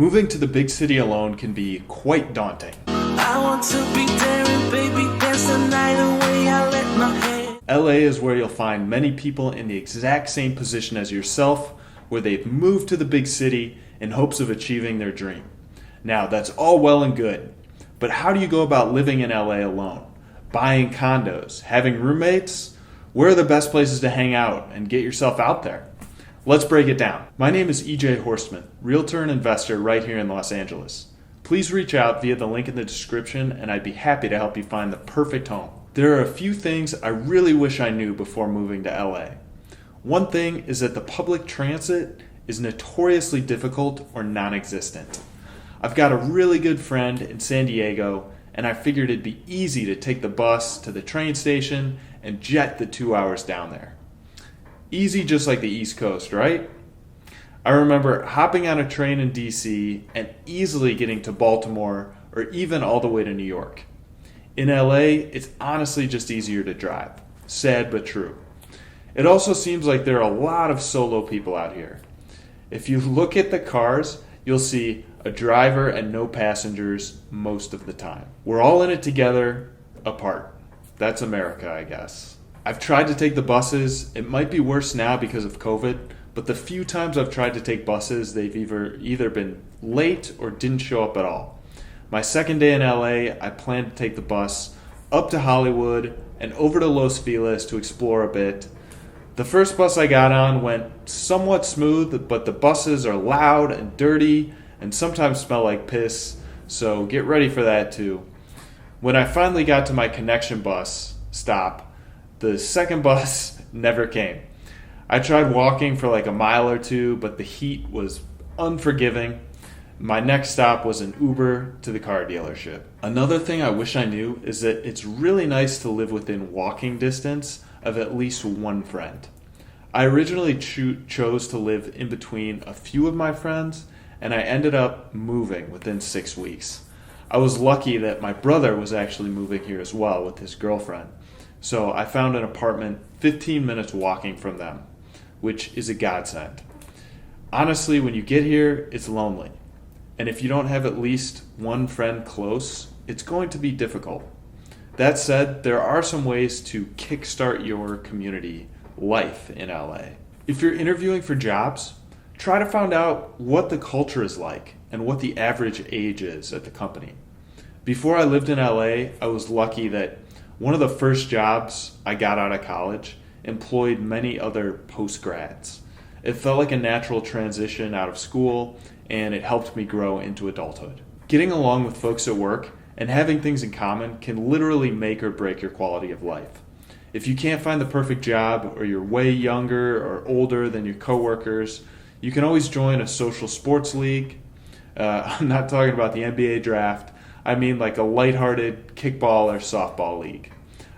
Moving to the big city alone can be quite daunting. I want to be daring, baby, dance the night away. I let my hair. LA is where you'll find many people in the exact same position as yourself, where they've moved to the big city in hopes of achieving their dream. Now, that's all well and good, but how do you go about living in LA alone? Buying condos, having roommates? Where are the best places to hang out and get yourself out there? Let's break it down. My name is EJ Horstman, realtor and investor right here in Los Angeles. Please reach out via the link in the description and I'd be happy to help you find the perfect home. There are a few things I really wish I knew before moving to LA. One thing is that the public transit is notoriously difficult or non-existent. I've got a really good friend in San Diego and I figured it'd be easy to take the bus to the train station and jet the 2 hours down there. Easy just like the East Coast, right? I remember hopping on a train in DC and easily getting to Baltimore or even all the way to New York. In LA, it's honestly just easier to drive. Sad but true. It also seems like there are a lot of solo people out here. If you look at the cars, you'll see a driver and no passengers most of the time. We're all in it together, apart. That's America, I guess. I've tried to take the buses. It might be worse now because of COVID, but the few times I've tried to take buses, they've either been late or didn't show up at all. My second day in LA, I planned to take the bus up to Hollywood and over to Los Feliz to explore a bit. The first bus I got on went somewhat smooth, but the buses are loud and dirty and sometimes smell like piss, so get ready for that too. When I finally got to my connection bus stop, the second bus never came. I tried walking for like a mile or two, but the heat was unforgiving. My next stop was an Uber to the car dealership. Another thing I wish I knew is that it's really nice to live within walking distance of at least one friend. I originally chose to live in between a few of my friends, and I ended up moving within 6 weeks. I was lucky that my brother was actually moving here as well with his girlfriend. So I found an apartment 15 minutes walking from them, which is a godsend. Honestly, when you get here, it's lonely. And if you don't have at least one friend close, it's going to be difficult. That said, there are some ways to kickstart your community life in LA. If you're interviewing for jobs, try to find out what the culture is like and what the average age is at the company. Before I lived in LA, I was lucky that one of the first jobs I got out of college employed many other post-grads. It felt like a natural transition out of school, and it helped me grow into adulthood. Getting along with folks at work and having things in common can literally make or break your quality of life. If you can't find the perfect job, or you're way younger or older than your coworkers, you can always join a social sports league. I'm not talking about the NBA draft. I mean like a lighthearted kickball or softball league.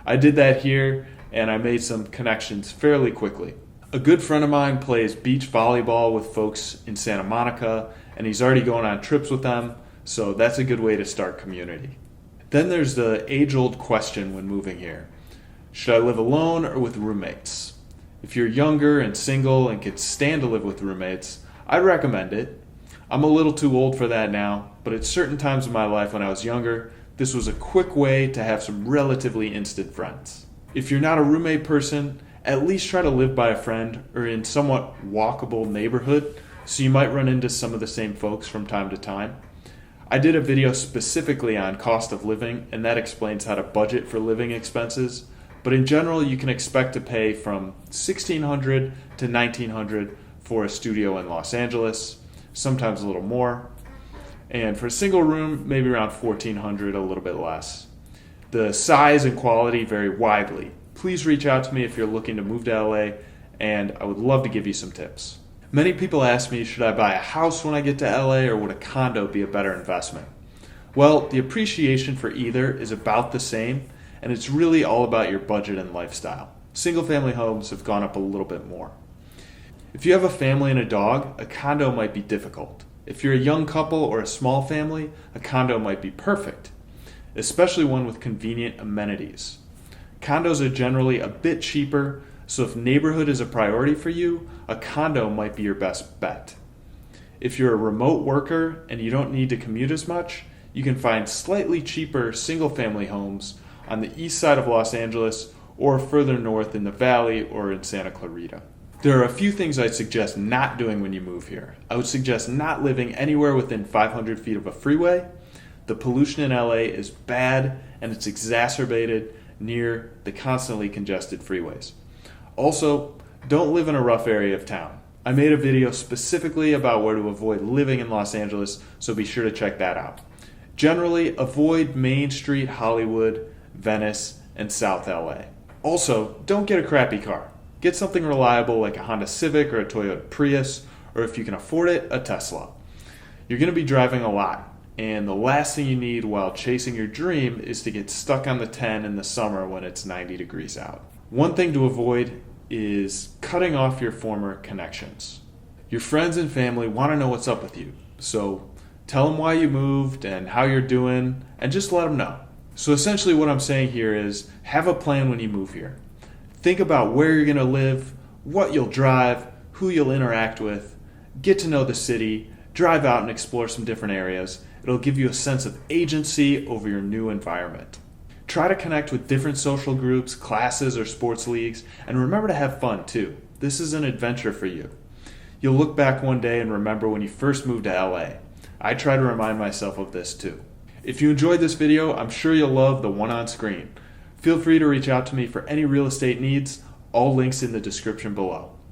I did that here, and I made some connections fairly quickly. A good friend of mine plays beach volleyball with folks in Santa Monica, and he's already going on trips with them, so that's a good way to start community. Then there's the age-old question when moving here. Should I live alone or with roommates? If you're younger and single and could stand to live with roommates, I'd recommend it. I'm a little too old for that now, but at certain times in my life when I was younger, this was a quick way to have some relatively instant friends. If you're not a roommate person, at least try to live by a friend or in somewhat walkable neighborhood, so you might run into some of the same folks from time to time. I did a video specifically on cost of living, and that explains how to budget for living expenses, but in general you can expect to pay from $1,600 to $1,900 for a studio in Los Angeles, sometimes a little more, and for a single room, maybe around $1,400, a little bit less. The size and quality vary widely. Please reach out to me if you're looking to move to LA, and I would love to give you some tips. Many people ask me, should I buy a house when I get to LA, or would a condo be a better investment? Well, the appreciation for either is about the same, and it's really all about your budget and lifestyle. Single-family homes have gone up a little bit more. If you have a family and a dog, a condo might be difficult. If you're a young couple or a small family, a condo might be perfect, especially one with convenient amenities. Condos are generally a bit cheaper, so if neighborhood is a priority for you, a condo might be your best bet. If you're a remote worker and you don't need to commute as much, you can find slightly cheaper single-family homes on the east side of Los Angeles or further north in the Valley or in Santa Clarita. There are a few things I'd suggest not doing when you move here. I would suggest not living anywhere within 500 feet of a freeway. The pollution in LA is bad and it's exacerbated near the constantly congested freeways. Also, don't live in a rough area of town. I made a video specifically about where to avoid living in Los Angeles, so be sure to check that out. Generally, avoid Main Street, Hollywood, Venice, and South LA. Also, don't get a crappy car. Get something reliable like a Honda Civic or a Toyota Prius, or if you can afford it, a Tesla. You're going to be driving a lot, and the last thing you need while chasing your dream is to get stuck on the 10 in the summer when it's 90 degrees out. One thing to avoid is cutting off your former connections. Your friends and family want to know what's up with you, so tell them why you moved and how you're doing, and just let them know. So essentially what I'm saying here is have a plan when you move here. Think about where you're going to live, what you'll drive, who you'll interact with, get to know the city, drive out and explore some different areas. It'll give you a sense of agency over your new environment. Try to connect with different social groups, classes, or sports leagues, and remember to have fun too. This is an adventure for you. You'll look back one day and remember when you first moved to LA. I try to remind myself of this too. If you enjoyed this video, I'm sure you'll love the one on screen. Feel free to reach out to me for any real estate needs, all links in the description below.